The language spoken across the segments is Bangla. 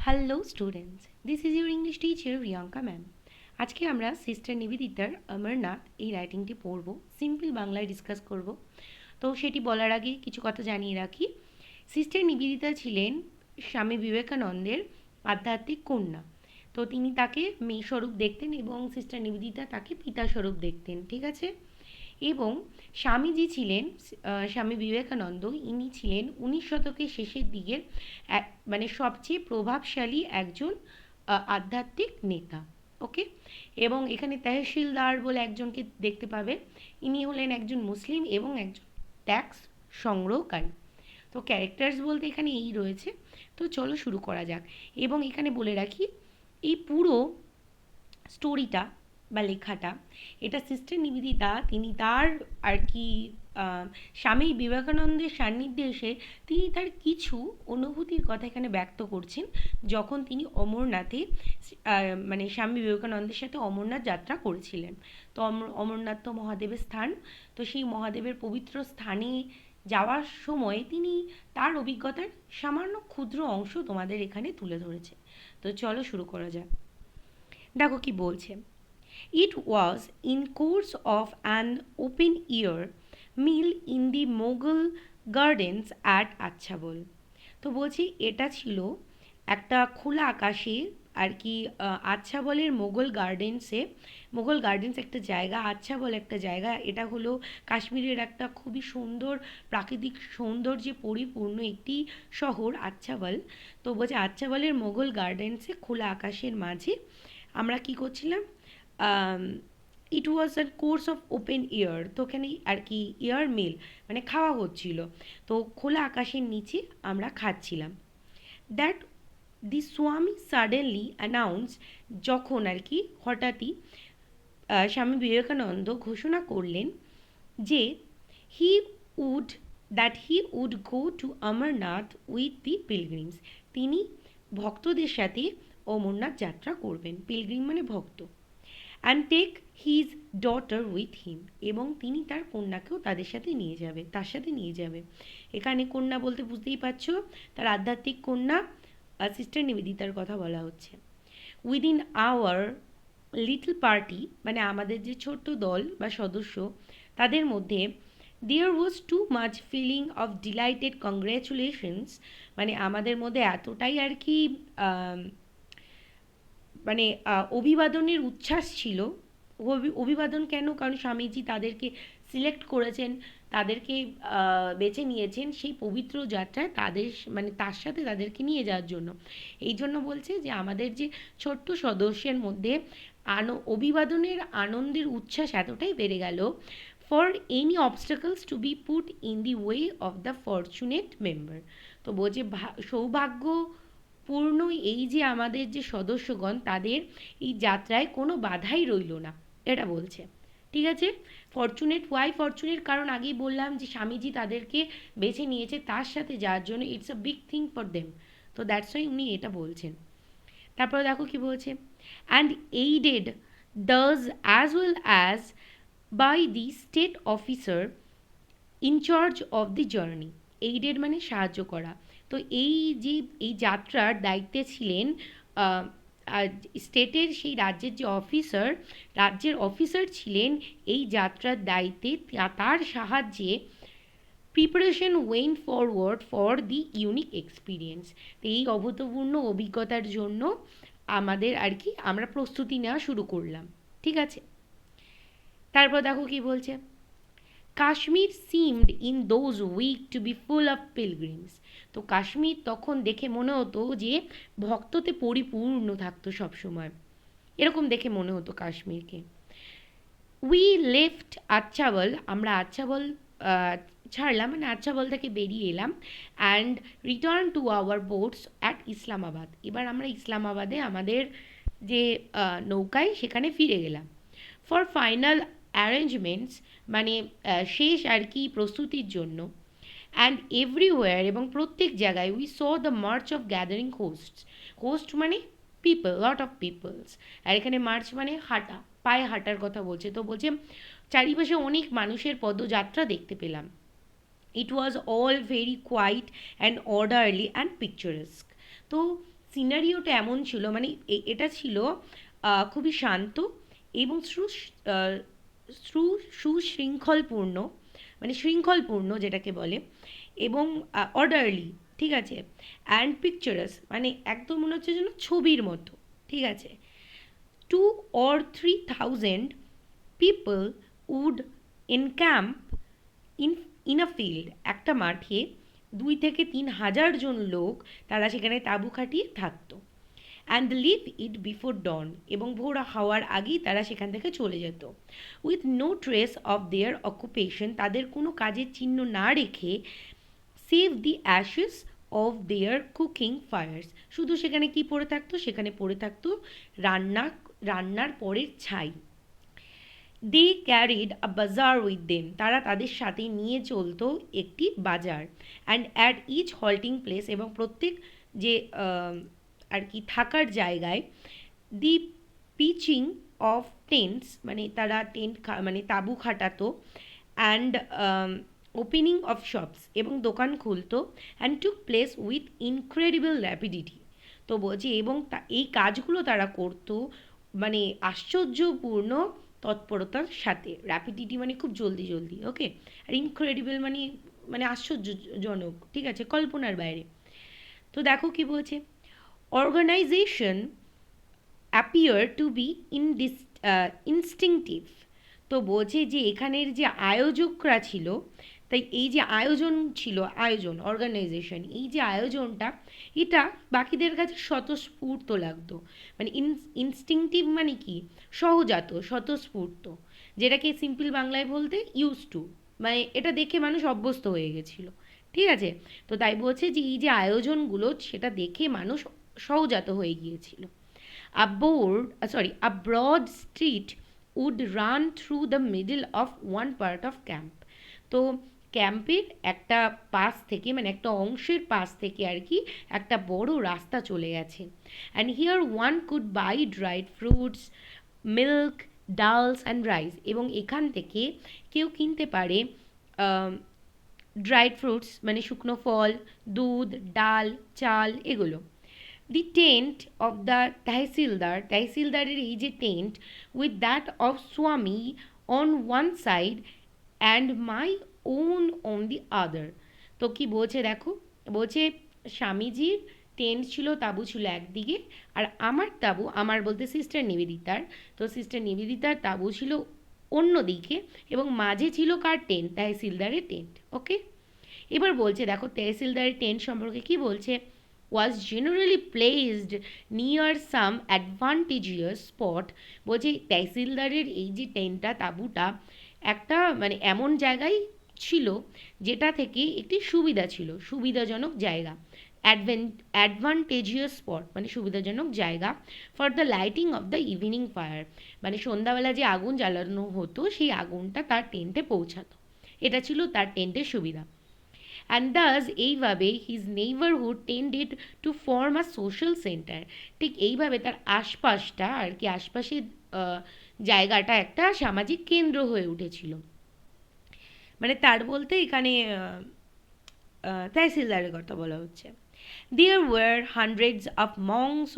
Hello students, this is your English teacher Riyanka ma'am. আজকে আমরা সিস্টার নিবেদিতার অমরনাথ এই রাইটিংটি পড়ব, সিম্পল বাংলায় ডিসকাস করব। তো সেটি বলার আগে কিছু কথা জানিয়ে রাখি। সিস্টার নিবেদিতা ছিলেন স্বামী বিবেকানন্দের আধ্যাত্মিক কন্যা। তো তিনি তাকে মেয়ে স্বরূপ দেখতেন এবং সিস্টার নিবেদিতা তাকে পিতা স্বরূপ দেখতেন, ঠিক আছে। এবং স্বামীজি ছিলেন স্বামী বিবেকানন্দ, ইনি ছিলেন 19 শতকের শেষের দিকের মানে সবচেয়ে প্রভাবশালী একজন আধ্যাত্মিক নেতা। ওকে। এবং এখানে তহসিলদার বলে একজনকে দেখতে পাবে, ইনি হলেন একজন মুসলিম এবং একজন ট্যাক্স সংগ্রহকারী। তো ক্যারেক্টার্স বলতে এখানে এই রয়েছে। তো চলো শুরু করা যাক। এবং এখানে বলে রাখি, এই পুরো স্টোরিটা বা লেখাটা, এটা সিস্টার নিবেদিতা তিনি তার আর কি স্বামী বিবেকানন্দের সান্নিধ্যে এসে তিনি তার কিছু অনুভূতির কথা এখানে ব্যক্ত করছেন, যখন তিনি অমরনাথে মানে স্বামী বিবেকানন্দের সাথে অমরনাথ যাত্রা করেছিলেন। তো অমরনাথ তো মহাদেবের স্থান। তো সেই মহাদেবের পবিত্র স্থানে যাওয়ার সময় তিনি তার অভিজ্ঞতার সামান্য ক্ষুদ্র অংশ তোমাদের এখানে তুলে ধরেছে। তো চলো শুরু করা যাক। দেখো কি বলছে। It was in course of an open-air meal in the Mughal gardens at আচ্ছাবল। তো বলছি এটা ছিল একটা খোলা আকাশে আর কি আচ্ছাবলের মোগল গার্ডেন্স একটা জায়গা, আচ্ছাবল একটা জায়গা। এটা হলো কাশ্মীরের একটা খুবই সুন্দর প্রাকৃতিক সৌন্দর্যে পরিপূর্ণ একটি শহর আচ্ছাবল। তো বলছে আচ্ছাবলের মোগল গার্ডেন্সে খোলা আকাশের মাঝে আমরা কি করছিলাম, ইট ওয়াজ আ কোর্স অফ ওপেন এয়ার। তো ওখানে আর কি এয়ার মিল মানে খাওয়া হচ্ছিল। তো খোলা আকাশের নিচে আমরা খাচ্ছিলাম। দ্যাট দি স্বামী সাডেনলি অ্যানাউন্স, যখন আর কি হঠাৎই স্বামী বিবেকানন্দ ঘোষণা করলেন যে he would he would go to Amarnath with the pilgrims, তিনি ভক্তদের সাথে অমরনাথ যাত্রা করবেন। পিলগ্রিম মানে ভক্ত। And take his daughter with him, এবং তিনি তার কন্যাকেও তার সাথে নিয়ে যাবে। এখানে কন্যা বলতে বুঝতেই পারছো, তার আধ্যাত্মিক কন্যা সিস্টার নিবেদিতার কথা বলা হচ্ছে। উইদিন আওয়ার লিটল পার্টি, মানে আমাদের যে ছোট্ট দল বা সদস্য, তাদের মধ্যে there was too much feeling of delighted congratulations, মানে আমাদের মধ্যে এতটাই আর কি মানে অভিবাদনের উচ্ছ্বাস ছিল। অভিবাদন কেন? কারণ স্বামীজি তাদেরকে সিলেক্ট করেছেন, তাদেরকে বেছে নিয়েছেন সেই পবিত্র যাত্রায় মানে তার সাথে তাদেরকে নিয়ে যাওয়ার জন্য। এই জন্য বলছে যে আমাদের যে ছোট্ট সদস্যের মধ্যে অভিবাদনের আনন্দের উচ্ছ্বাস এতটাই বেড়ে গেল, for any obstacles to be put in the way of the fortunate member. তো বলছে সৌভাগ্য পূর্ণ এই যে আমাদের যে সদস্যগণ, তাদের এই যাত্রায় কোনো বাধাই রইল না, এটা বলছে। ঠিক আছে। Fortunate, why fortunate? কারণ আগেই বললাম যে স্বামীজি তাদেরকে বেছে নিয়েছে তার সাথে যাওয়ার জন্য, it's a big thing for them. তো দ্যাটস ওয়াই উনি এটা বলছেন। তারপরে দেখো কি বলছে। And aided does as well as by the state officer in charge of the journey. Aided মানে সাহায্য করা। তো এই যে এই যাত্রার দায়িত্বে ছিলেন স্টেটের সেই রাজ্যের অফিসার ছিলেন এই যাত্রার দায়িত্বে, তার সাহায্যে preparation went forward for the unique experience. তো এই অভূতপূর্ণ অভিজ্ঞতার জন্য আমাদের আর কি আমরা প্রস্তুতি নেওয়া শুরু করলাম। ঠিক আছে। তারপর দেখো কি বলছে। Kashmir seemed in those week to be full of pilgrims. তো কাশ্মীর তখন দেখে মনে হতো যে ভক্ততে পরিপূর্ণ থাকতো সবসময়, এরকম দেখে মনে হতো কাশ্মীরকে। উই লেফট আচ্ছাবল, আমরা আচ্ছাবল ছাড়লাম, মানে আচ্ছাবল থেকে বেরিয়ে এলাম। And return to our boats at Islamabad, এবার আমরা ইসলামাবাদে আমাদের যে নৌকায় সেখানে ফিরে গেলাম। ফর ফাইনাল অ্যারেঞ্জমেন্টস, মানে শেষ আর কি প্রস্তুতির জন্য। অ্যান্ড এভরিওয়্যার, এবং প্রত্যেক জায়গায়, we saw the March of gathering host মানে পিপল, লট অফ পিপলস। আর এখানে মার্চ মানে হাঁটা, পায়ে হাঁটার কথা বলছে। তো বলছে চারিপাশে অনেক মানুষের পদযাত্রা দেখতে পেলাম। It was all very quiet and orderly and picturesque. তো সিনারিওটা এমন ছিল, মানে এটা ছিল খুবই শান্ত এবং আহ, সুশৃঙ্খলপূর্ণ, মানে শৃঙ্খলপূর্ণ যেটাকে বলে, এবং অর্ডারলি, ঠিক আছে, অ্যান্ড পিকচারাস, মানে একদম মনে হচ্ছে যেন ছবির মতো, ঠিক আছে। 2 or 3 thousand people would encamp in in a field, একটা মাঠে 2 থেকে 3 হাজার জন লোক তারা সেখানে তাঁবু খাটিয়ে থাকতো। And leave it before dawn, এবং ভোর হওয়ার আগেই তারা সেখান থেকে চলে যেত। With no trace of their occupation, তাদের কোনো কাজের চিহ্ন না রেখে, save the ashes of their cooking fires, শুধু সেখানে কি পড়ে থাকতো, সেখানে পড়ে থাকতো রান্নার পরের ছাই। দে ক্যারিড আ বাজার উইথ দেম, তারা তাদের সাথে নিয়ে চলতো একটি বাজার। And at each halting place, এবং প্রত্যেক যে আর কি থাকার জায়গায়, দি পিচিং অফ টেন্টস, মানে তারা মানে তাঁবু খাটাতো, অ্যান্ড ওপেনিং অফ শপস, এবং দোকান খুলতো, and took place with incredible rapidity. তো বলছি, এবং এই কাজগুলো তারা করতো মানে আশ্চর্যপূর্ণ তৎপরতার সাথে। র্যাপিডিটি মানে খুব জলদি জলদি, ওকে। আর ইনক্রেডিবল মানে মানে আশ্চর্যজনক, ঠিক আছে, কল্পনার বাইরে। তো দেখো কি বলছে, organisation appear to be instinctive. তো বলছে যে এখানের যে আয়োজকরা ছিল, তাই এই যে আয়োজন ছিল, আয়োজন অর্গানাইজেশন, এই যে আয়োজনটা, এটা বাকিদের কাছে স্বতঃস্ফূর্ত লাগতো। মানে ইনস্টিংটিভ মানে কি, সহজাত, স্বতঃস্ফূর্ত, যেটাকে সিম্পল বাংলায় বলতে ইউজ টু, মানে এটা দেখে মানুষ অভ্যস্ত হয়ে গেছিলো, ঠিক আছে। তো তাই বলছে যে এই যে আয়োজনগুলো, সেটা দেখে মানুষ সহজাত হয়ে গিয়েছিল। A broad street would run through the middle of one part of camp. তো ক্যাম্পের একটা পাশ থেকে, মানে একটা অংশের পাশ থেকে আর কি, একটা বড় রাস্তা চলে গেছে। And here one could buy dried fruits, milk, dals and rice, এবং এখান থেকে কেউ কিনতে পারে ড্রাইড ফ্রুটস, মানে শুকনো ফল, দুধ, ডাল, চাল, এগুলো। দি টেন্ট অফ দ্য তহসিলদারের এই যে tent, with that of Swami on one side and my own on the other. তো কি বলছে দেখো, বলছে স্বামীজির টেন্ট ছিল, তাঁবু ছিল একদিকে, আর আমার তাঁবু, আমার বলতে সিস্টার নিবেদিতার, তো সিস্টার নিবেদিতার তাঁবু ছিল অন্যদিকে, এবং মাঝে ছিল কার টেন্ট, তহসিলদারের টেন্ট, ওকে। এবার বলছে দেখো তহসিলদারের টেন্ট সম্পর্কে কি বলছে, was generally placed near some advantageous spot। বলছে তহসিলদারের এই যে টেন্টটা, তাঁবুটা একটা মানে এমন জায়গায় ছিল যেটা থেকে একটি সুবিধা ছিল, সুবিধাজনক জায়গা। অ্যাডভান্টেজিয়াস স্পট মানে সুবিধাজনক জায়গা, for the lighting of the evening fire, মানে সন্ধ্যাবেলা যে আগুন জ্বালানো হতো সেই আগুনটা তার টেন্টে পৌঁছাতো, এটা ছিল তার টেন্টের সুবিধা। অ্যান্ড দাস এইভাবে his neighbourhood tended to form a social centre, ঠিক এইভাবে তার আশপাশটা আর কি, আশপাশের জায়গাটা একটা সামাজিক কেন্দ্র হয়ে উঠেছিল। মানে তার বলতে এখানে তহসিলদারের কথা বলা হচ্ছে। There were hundreds of monks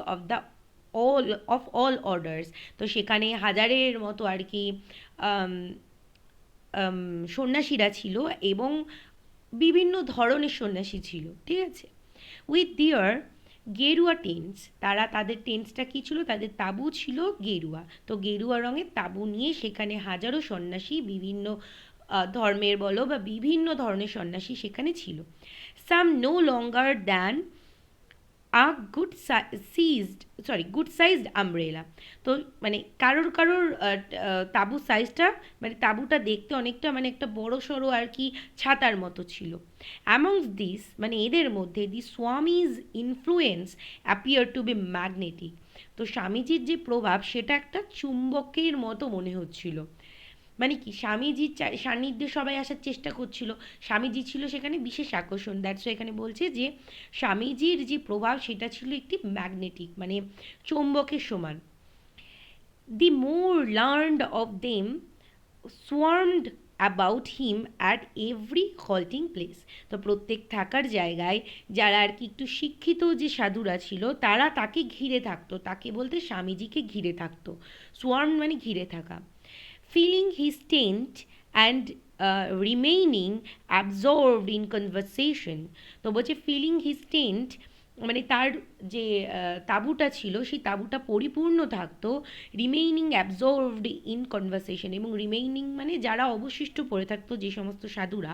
of all orders, তো সেখানে হাজারের মতো আর কি সন্ন্যাসীরা ছিল, এবং বিভিন্ন ধরনের সন্ন্যাসী ছিল, ঠিক আছে। উইথ দিয়ার গেরুয়া টেন্টস, তারা তাদের টেন্টসটা কী ছিল, তাদের তাঁবু ছিল গেরুয়া, তো গেরুয়া রঙের তাঁবু নিয়ে সেখানে হাজারো সন্ন্যাসী, বিভিন্ন ধর্মের বলো বা বিভিন্ন ধরনের সন্ন্যাসী সেখানে ছিল। Some no longer than a good sized umbrella, তো মানে কারোর কারোর তাঁবুর সাইজটা, মানে তাঁবুটা দেখতে অনেকটা মানে একটা বড় সড়ো আর কি ছাতার মতো ছিল। অ্যামংস দিস, মানে এদের মধ্যে the Swami's influence appear to be magnetic, তো স্বামীজির যে প্রভাব সেটা একটা চুম্বকের মতো মনে হচ্ছিল। মানে কি, স্বামীজির সান্নিধ্যে সবাই আসার চেষ্টা করছিল, স্বামীজি ছিল সেখানে বিশেষ আকর্ষণ। দ্যাটস এখানে বলছে যে স্বামীজির যে প্রভাব সেটা ছিল একটি ম্যাগনেটিক, মানে চৌম্বকের সমান। The more learned of them swarmed about him at every halting place. তো প্রত্যেক থাকার জায়গায় যারা আর কি একটু শিক্ষিত যে সাধুরা ছিল তারা তাকে ঘিরে থাকতো, তাকে বলতে স্বামীজিকে ঘিরে থাকতো। সোয়ার্ম মানে ঘিরে থাকা। Filling his tent and remaining absorbed in conversation. তো বলছে ফিলিং হিজ টেন্ট মানে তার যে তাঁবুটা ছিল সেই তাঁবুটা পরিপূর্ণ থাকতো, রিমেইনিং অ্যাবজর্ভড ইন কনভারসেশন, এবং রিমেইনিং মানে যারা অবশিষ্ট পড়ে থাকতো, যে সমস্ত সাধুরা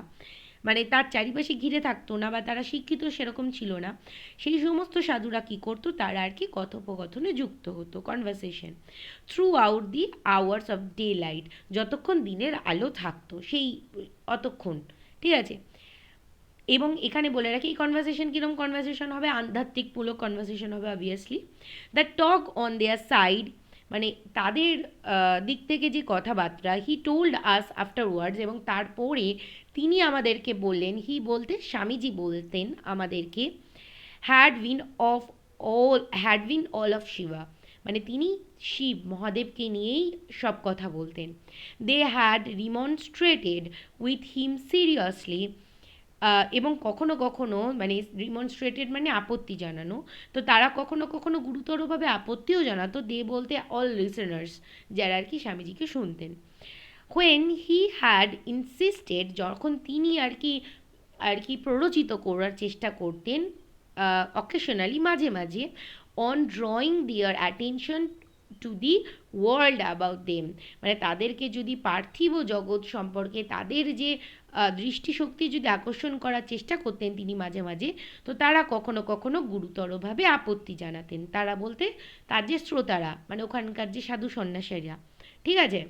মানে তার চারিপাশে ঘিরে থাকতো না বা তারা শিক্ষিত সেরকম ছিল না, সেই সমস্ত সাধুরা কী করতো, তারা আর কি কথোপকথনে যুক্ত হতো, conversation, through out the hours off day light, যতক্ষণ দিনের আলো থাকতো সেই অতক্ষণ, ঠিক আছে। এবং এখানে বলে রাখি এই কনভারসেশন কীরকম কনভারসেশন হবে, আধ্যাত্মিকমূলক কনভারসেশন হবে obviously. The talk on their side মানে তাদের দিক থেকে যে কথাবার্তা, হি টোল্ড আস আফটারওয়ার্ডস, এবং তারপরে তিনি আমাদেরকে বললেন, হি বলতে স্বামীজি বলতেন আমাদেরকে, had been all of Shiva, মানে তিনি শিব মহাদেবকে নিয়েই সব কথা বলতেন। They had remonstrated with him seriously, এবং কখনো কখনো মানে রিমনস্ট্রেটেড মানে আপত্তি জানানো, তো তারা কখনো কখনো গুরুতরভাবে আপত্তিও জানাতো, দে বলতে অল লিসেনার্স, যারা আর কি স্বামীজিকে শুনতেন। হোয়েন হি হ্যাড ইনসিস্টেড, যখন তিনি আর কি প্ররোচিত করার চেষ্টা করতেন অকেশনালি মাঝে মাঝে, on drawing their attention to the world about them, মানে তাদেরকে যদি পার্থিব জগৎ সম্পর্কে তাদের যে দৃষ্টিশক্তি যদি আকর্ষণ করার চেষ্টা করতেন তিনি মাঝে মাঝে, তো তারা কখনো কখনো গুরুতরভাবে আপত্তি জানাতেন। তারা বলতে তার যে শ্রোতারা মানে ওখানকার যে সাধু সন্ন্যাসীরা, ঠিক আছে।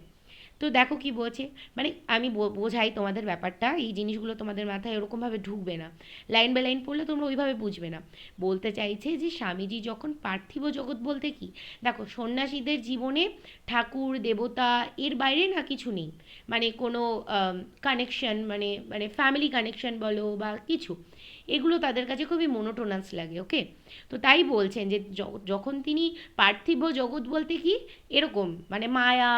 তো দেখো কি বলছে, মানে আমি বোঝাই তোমাদের ব্যাপারটা, এই জিনিসগুলো তোমাদের মাথায় ওরকমভাবে ঢুকবে না, লাইন বাই লাইন পড়লে তোমরা ওইভাবে বুঝবে না। বলতে চাইছে যে স্বামীজি যখন পার্থিব জগৎ বলতে কি, দেখো সন্ন্যাসীদের জীবনে ঠাকুর দেবতা এর বাইরে না কিছু নেই, মানে কোনো কানেকশন মানে মানে ফ্যামিলি কানেকশন বলো বা কিছু, এগুলো তাদের কাছে খুবই মোনোটোনাস লাগে, ওকে। তো তাই বলছেন যে যখন তিনি পার্থিব জগৎ বলতে কি এরকম মানে মায়া,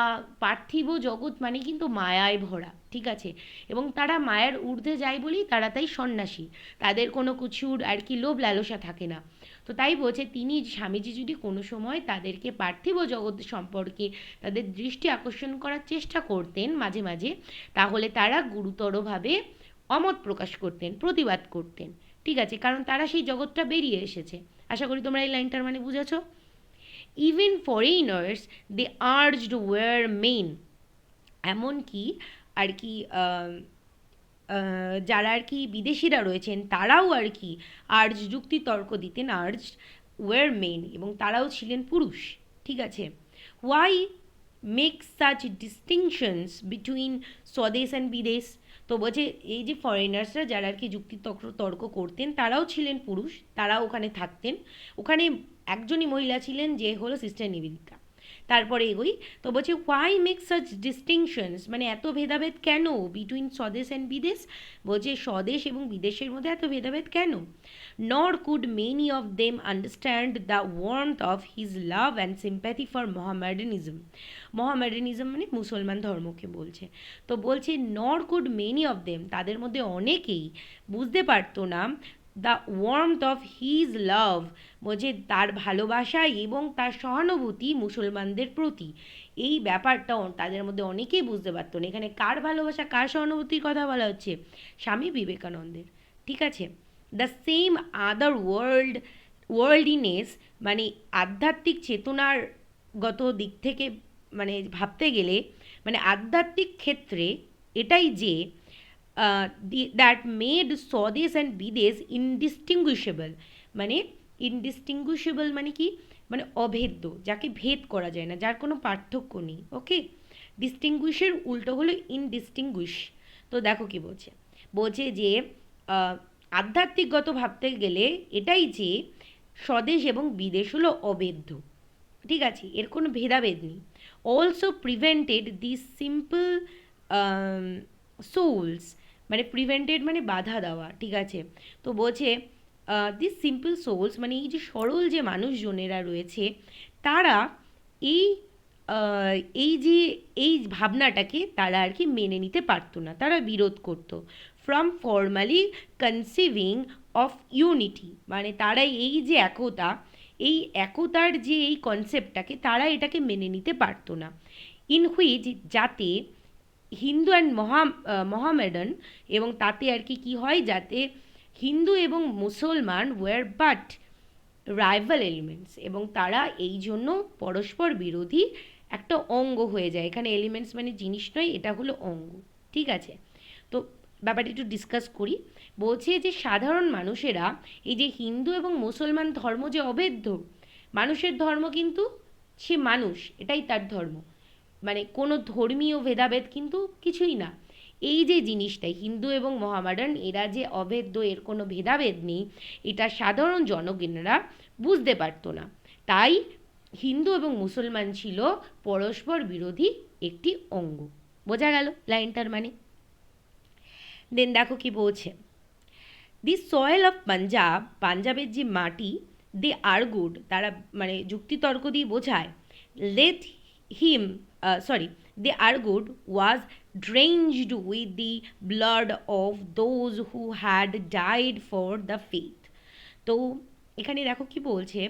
পার্থিব জগৎ মানে কিন্তু মায়ায় ভরা, ঠিক আছে, এবং তারা মায়ের ঊর্ধ্বে যায় বলেই তারা তাই সন্ন্যাসী, তাদের কোনো কিছুর আর কি লোভ লালসা থাকে না। তো তাই বলছে তিনি স্বামীজি যদি কোনো সময় তাদেরকে পার্থিব জগৎ সম্পর্কে তাদের দৃষ্টি আকর্ষণ করার চেষ্টা করতেন মাঝে মাঝে, তাহলে তারা গুরুতরভাবে অমত প্রকাশ করতেন, প্রতিবাদ করতেন, ঠিক আছে, কারণ তারা সেই জগৎটা বেরিয়ে এসেছে। আশা করি তোমরা এই লাইনটার মানে বুঝেছো। ইভেন ফরেইনার্স দে আর্জড ওয়ার মেন, এমনকি আর কি যারা আর কি বিদেশিরা রয়েছেন তারাও আর কি আর্জ যুক্তি তর্ক দিতেন, আর্জ ওয়ার মেন, এবং তারাও ছিলেন পুরুষ, ঠিক আছে। Why make such distinctions between swadesh and videsh, তো বলছে এই যে ফরেনার্সরা যারা আর কি যুক্তি তর্ক করতেন তারাও ছিলেন পুরুষ, তারাও ওখানে থাকতেন, ওখানে একজনই মহিলা ছিলেন যে হলো সিস্টার নিবেদিতা। তারপরে এগোই, তো বলছে হোয়াই মেক সাচ ডিস্টিংশনস, মানে এত ভেদাভেদ কেন, বিটুইন স্বদেশ অ্যান্ড বিদেশ, বলছে স্বদেশ এবং বিদেশের মধ্যে এত ভেদাভেদ কেন। Nor could many of them understand the warmth of his love and sympathy for Mohammedanism, Mohammedanism মানে মুসলমান ধর্মকে বলছে। তো বলছে নর কুড মেনি অফ দেম, তাদের মধ্যে অনেকেই বুঝতে পারতো না, দ্য ওয়ার্মথ অফ হিজ লাভ, বলছে তার ভালোবাসা এবং তার সহানুভূতি মুসলমানদের প্রতি, এই ব্যাপারটা তাদের মধ্যে অনেকেই বুঝতে পারতো না। এখানে কার ভালোবাসা কার সহানুভূতির কথা বলা হচ্ছে, স্বামী বিবেকানন্দের, ঠিক আছে। দ্য সেম আদার ওয়ার্ল্ডিনেস মানে আধ্যাত্মিক চেতনার গত দিক থেকে মানে ভাবতে গেলে মানে আধ্যাত্মিক ক্ষেত্রে এটাই যে দ্যাট মেড স্বদেশ অ্যান্ড বিদেশ ইনডিস্টিংগুইশেবল, মানে ইনডিস্টিংগুইশেবল মানে কি, মানে অভেদ্য, যাকে ভেদ করা যায় না, যার কোনো পার্থক্য নেই, ওকে। ডিস্টিংগুইশের উল্টো হলো ইনডিস্টিংগুইশ। তো দেখো কি বলছে, বলছে যে আধ্যাত্মিকগত ভাবতে গেলে এটাই যে স্বদেশ এবং বিদেশ হলো অভেদ্য, ঠিক আছে, এর কোনো ভেদাভেদ নেই। Also prevented this simple souls, মানে প্রিভেন্টেড মানে বাধা দেওয়া, ঠিক আছে। তো বলছে দিস সিম্পল সোলস মানে এই যে সরল যে মানুষজনেরা রয়েছে তারা এই আহ, এই যে এই ভাবনাটাকে তারা আর কি মেনে নিতে পারতো না, তারা বিরোধ করতো। ফ্রম ফর্মালি কনসিভিং অফ ইউনিটি, মানে তারা এই যে একতা, এই একতার যে এই কনসেপ্টটাকে তারা এটাকে মেনে নিতে পারতো না। ইন হুইচ, যাতে হিন্দু অ্যান্ড মহামেডান, এবং তাতে আর কি কী হয়, যাতে হিন্দু এবং মুসলমান ওয়ার বাট রাইভাল এলিমেন্টস, এবং তারা এই জন্য পরস্পর বিরোধী একটা অঙ্গ হয়ে যায়। এখানে এলিমেন্টস মানে জিনিস নয়, এটা হলো অঙ্গ। ঠিক আছে, তো ব্যাপারটা একটু ডিসকাস করি। বলছে যে সাধারণ মানুষেরা, এই যে হিন্দু এবং মুসলমান ধর্ম যে অভেদ্য, মানুষের ধর্ম কিন্তু সে মানুষ, এটাই তার ধর্ম, মানে কোনো ধর্মীয় ভেদাভেদ কিন্তু কিছুই না। এই যে জিনিসটাই হিন্দু এবং মহামাডান এরা যে অভেদ্য, এর কোনো ভেদাভেদ নেই, এটা সাধারণ জনগণরা বুঝতে পারতো না। তাই হিন্দু এবং মুসলমান ছিল পরস্পর বিরোধী একটি অঙ্গ। বোঝা গেল লাইনটার মানে? দেন দেখো কি বলছে, দি সয়েল অফ পাঞ্জাব, পাঞ্জাবের যে মাটি, দে আর্গুড, তারা মানে যুক্তিতর্ক দিয়ে বোঝায়, let him sorry they argued was drenched with the blood of those who had died for the faith. তো এখানে দেখো কি বলছে,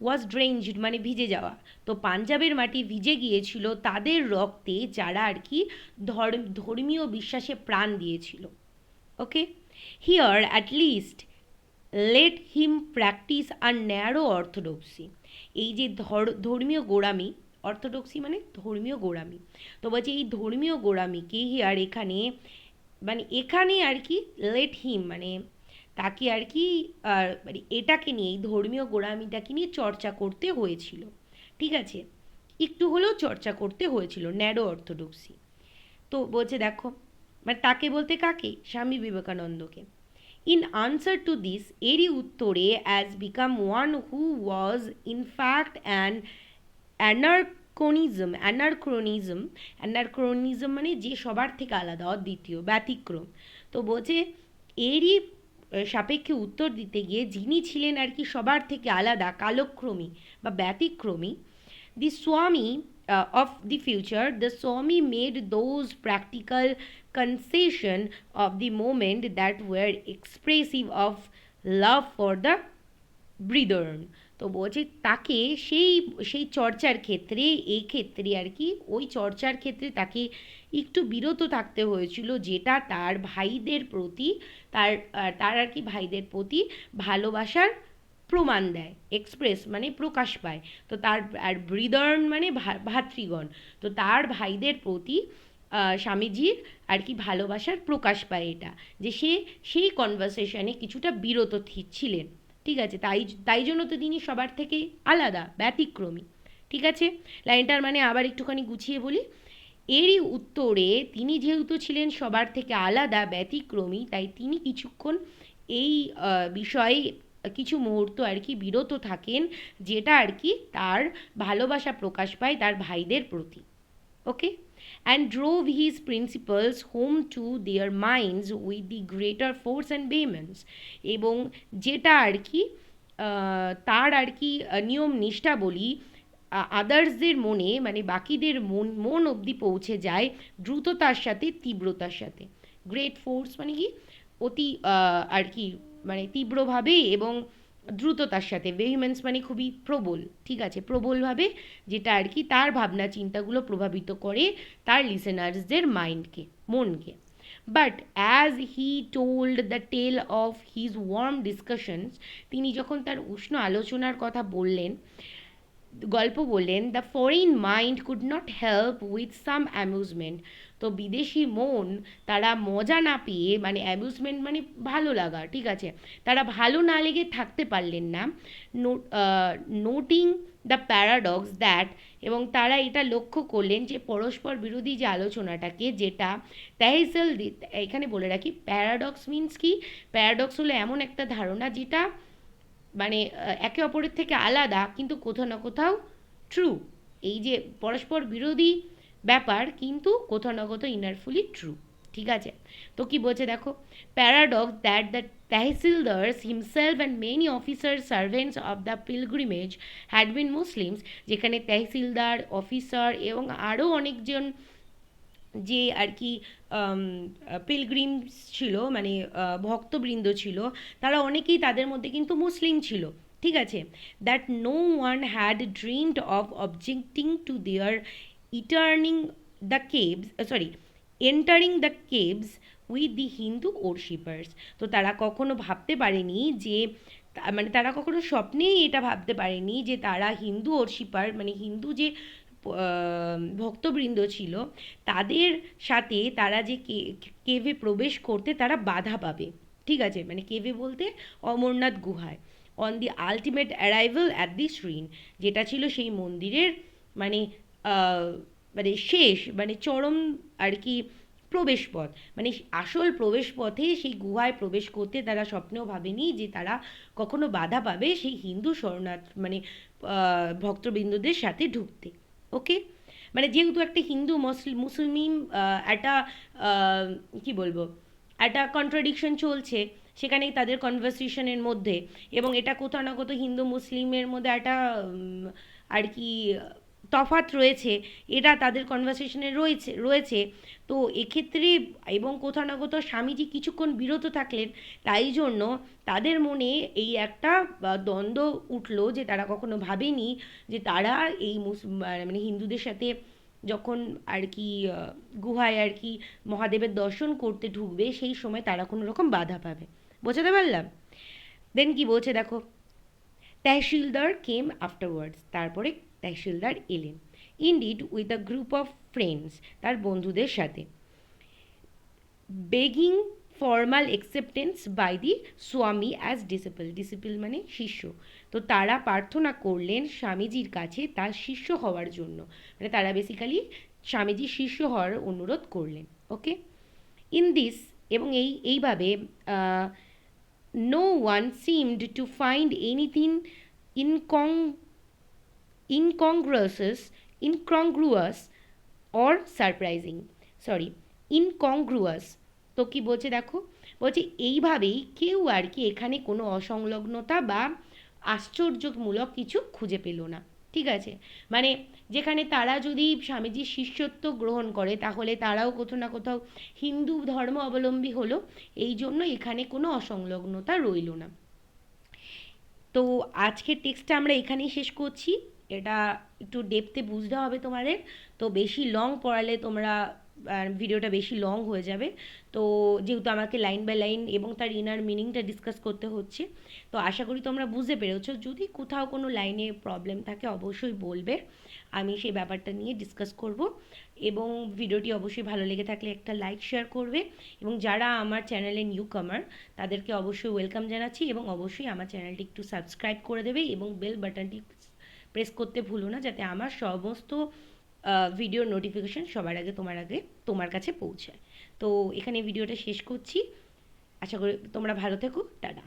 ওয়াজ ড্রেঞ্জড মানে ভিজে যাওয়া। তো পাঞ্জাবের মাটি ভিজে গিয়েছিল তাদের রক্তে যারা আর কি ধর্মীয় বিশ্বাসে প্রাণ দিয়েছিল। Okay, here at least let him practise a narrow orthodoxy. এই যে ধর্মীয় গোড়ামি, অর্থোডক্সি মানে ধর্মীয় গোড়ামি, তো বলছে এই ধর্মীয় গোড়ামিকে হিয়ার এখানে, মানে এখানে আর কি লেট হিম মানে তাকে আর কি মানে এটাকে নিয়ে, এই ধর্মীয় গোড়ামিটাকে নিয়ে চর্চা করতে হয়েছিল। ঠিক আছে, একটু হলেও চর্চা করতে হয়েছিল, ন্যারো অর্থোডক্সি। তো বলছে দেখো, মানে তাকে বলতে কাকে, স্বামী বিবেকানন্দকে। ইন আনসার টু দিস, এরই উত্তরে, as became one who was in fact an anachronism মানে যে সবার থেকে আলাদা, অদ্বিতীয়, ব্যতিক্রম। তো বলছে এরই সাপেক্ষে উত্তর দিতে গিয়ে, যিনি ছিলেন আর কি সবার থেকে আলাদা, কালক্রমী বা ব্যতিক্রমী, the Swami of the future, the Swami made those practical concession of the moment that were expressive of love for the brethren. তো বলছে তাকে সেই সেই চর্চার ক্ষেত্রে, এই ক্ষেত্রে আর কি ওই চর্চার ক্ষেত্রে তাকে একটু বিরত থাকতে হয়েছিল, যেটা তার ভাইদের প্রতি, তার তার আর কি ভাইদের প্রতি ভালোবাসার প্রমাণ দেয়, এক্সপ্রেস মানে প্রকাশ পায়। তো তার আর ব্রিদর্ন মানে ভাতৃগণ, তো তার ভাইদের প্রতি স্বামীজির আর কি ভালোবাসার প্রকাশ পায় এটা, যে সে সেই কনভারসেশনে কিছুটা বিরত ছিলেন। ঠিক আছে, তাই তাই জন্য তো তিনি সবার থেকে আলাদা, ব্যতিক্রমী। ঠিক আছে, লাইনটার মানে আবার একটুখানি গুছিয়ে বলি। এরই উত্তরে, তিনি যেহেতু ছিলেন সবার থেকে আলাদা, ব্যতিক্রমী, তাই তিনি কিছুক্ষণ এই বিষয়ে কিছু মুহূর্ত আর কি বিরত থাকেন, যেটা আর কি তার ভালোবাসা প্রকাশ পায় তার ভাইদের প্রতি। Okay, and drove his principles home to their minds with the greater force and vehemence, এবং যেটা আর কি তার আর কি নিয়ম নিষ্ঠা বলি আদার্সদের মনে, মানে বাকিদের মন অবধি পৌঁছে যায় দ্রুততার সাথে, তীব্রতার সাথে। গ্রেট ফোর্স মানে কি অতি আর কি মানে তীব্রভাবে এবং দ্রুততার সাথে, ভেহিমেন্স মানে খুবই প্রবল। ঠিক আছে, প্রবলভাবে, যেটা আর কি তার ভাবনা চিন্তাগুলো প্রভাবিত করে তার লিসেনার্সদের মাইন্ডকে, মনকে। But as he told the tale of his warm discussions, তিনি যখন তার উষ্ণ আলোচনার কথা বললেন, গল্প বললেন, the foreign mind could not help with some amusement. তো বিদেশি মন তারা মজা না পেয়ে, মানে অ্যামিউজমেন্ট মানে ভালো লাগা, ঠিক আছে, তারা ভালো না লেগে থাকতে পারলেন না, নোটিং দ্য প্যারাডক্স দ্যাট, এবং তারা এটা লক্ষ্য করলেন যে পরস্পর বিরোধী যে আলোচনাটাকে, যেটা তেহসেল, এখানে বলে রাখি প্যারাডক্স মিন্স কি, প্যারাডক্স হলো এমন একটা ধারণা যেটা মানে একে অপরের থেকে আলাদা কিন্তু কোথাও না কোথাও ট্রু। এই যে পরস্পর বিরোধী ব্যাপার কিন্তু কোথাও না কোথাও ইনারফুলি ট্রু। ঠিক আছে, তো কি বলছে দেখো, paradox that the Tehsildars himself and many officers servants of the pilgrimage had been Muslims, যেখানে তেহসিলদার অফিসার এবং আরও অনেকজন যে আর কি পিলগ্রিমস ছিল, মানে ভক্তবৃন্দ ছিল, তারা অনেকেই তাদের মধ্যে কিন্তু মুসলিম ছিল। ঠিক আছে, that no one had dreamed of objecting to their entering the caves, sorry, entering the caves with the Hindu worshippers. তো তারা কখনো ভাবতে পারেনি যে, মানে তারা কখনো স্বপ্নেই এটা ভাবতে পারেনি যে তারা হিন্দু ওরশিপার, মানে হিন্দু যে ভক্তবৃন্দ ছিল তাদের সাথে তারা যে কেভে প্রবেশ করতে তারা বাধা পাবে। ঠিক আছে, মানে কেভে বলতে অমরনাথ গুহায়, on the ultimate arrival at the shrine, যেটা ছিল সেই মন্দিরের মানে মানে শেষ, মানে চরম আর কি প্রবেশপথ, মানে আসল প্রবেশপথে সেই গুহায় প্রবেশ করতে তারা স্বপ্নেও ভাবেনি যে তারা কখনো বাধা পাবে সেই হিন্দু শরণার্থ মানে ভক্তবৃন্দদের সাথে ঢুকতে। ওকে, মানে যেহেতু একটা হিন্দু মুসলিম একটা কি বলবো, একটা কন্ট্রাডিকশন চলছে সেখানেই তাদের কনভারসেশনের মধ্যে, এবং এটা কোথাও না কোথাও হিন্দু মুসলিমের মধ্যে একটা আর কি তফাৎ রয়েছে, এটা তাদের কনভারসেশনে রয়েছে রয়েছে তো এক্ষেত্রে, এবং কোথাও না কোথাও স্বামীজি কিছুক্ষণ বিরত থাকলেন, তাই জন্য তাদের মনে এই একটা দ্বন্দ্ব উঠলো যে তারা কখনো ভাবেনি যে তারা এই মানে হিন্দুদের সাথে যখন আর কি গুহায় আর কি মহাদেবের দর্শন করতে ঢুকবে সেই সময় তারা কোনো রকম বাধা পাবে। বোঝাতে পারলাম? দেন কি বলছে দেখো, তহসিলদার কেম আফটারওয়ার্ডস, তারপরে তহসিলদার এলেন, indeed with a group of friends, তার বন্ধুদের সাথে, begging formal acceptance by the Swami as disciple, disciple মানে শিষ্য। তো তারা প্রার্থনা করলেন স্বামীজির কাছে তার শিষ্য হওয়ার জন্য, মানে তারা বেসিক্যালি স্বামীজির শিষ্য হওয়ার অনুরোধ করলেন। ওকে, ইন দিস, এবং এইভাবে no one seemed to find anything ইনকং incongruous incongruous or surprising, sorry, incongruous. তো কি বলছে দেখো, বলছে এইভাবেই কেউ আর কি এখানে কোনো অসংলগ্নতা বা আশ্চর্যমূলক কিছু খুঁজে পেল না। ঠিক আছে, মানে যেখানে তারা যদি স্বামীজির শিষ্যত্ব গ্রহণ করে তাহলে তারাও কোথাও না কোথাও হিন্দু ধর্ম অবলম্বী হলো, এই জন্য এখানে কোনো অসংলগ্নতা রইল না। তো আজকের টেক্সটটা আমরা এখানেই শেষ করছি। এটা একটু ডেপথে বুঝতে হবে তোমাদের, তো বেশি লং পড়ালে তোমরা ভিডিওটা বেশি লং হয়ে যাবে। তো যেহেতু আমাকে লাইন বাই লাইন এবং তার ইনার মিনিংটা ডিসকাস করতে হচ্ছে, তো আশা করি তোমরা বুঝতে পেরেছো। যদি কোথাও কোনো লাইনে প্রবলেম থাকে অবশ্যই বলবে, আমি সেই ব্যাপারটা নিয়ে ডিসকাস করব। এবং ভিডিওটি অবশ্যই ভালো লেগে থাকলে একটা লাইক শেয়ার করবে, এবং যারা আমার চ্যানেলে নিউ কামার তাদেরকে অবশ্যই ওয়েলকাম জানাচ্ছি, এবং অবশ্যই আমার চ্যানেলটি একটু সাবস্ক্রাইব করে দেবে এবং বেল বাটনটি প্রেস করতে ভুলো না, যাতে আমার সমস্ত ভিডিওর নোটিফিকেশন সবার আগে তোমার কাছে পৌঁছায়। তো এখানে ভিডিওটা শেষ করছি, আশা করি তোমরা ভালো থেকো, টাটা।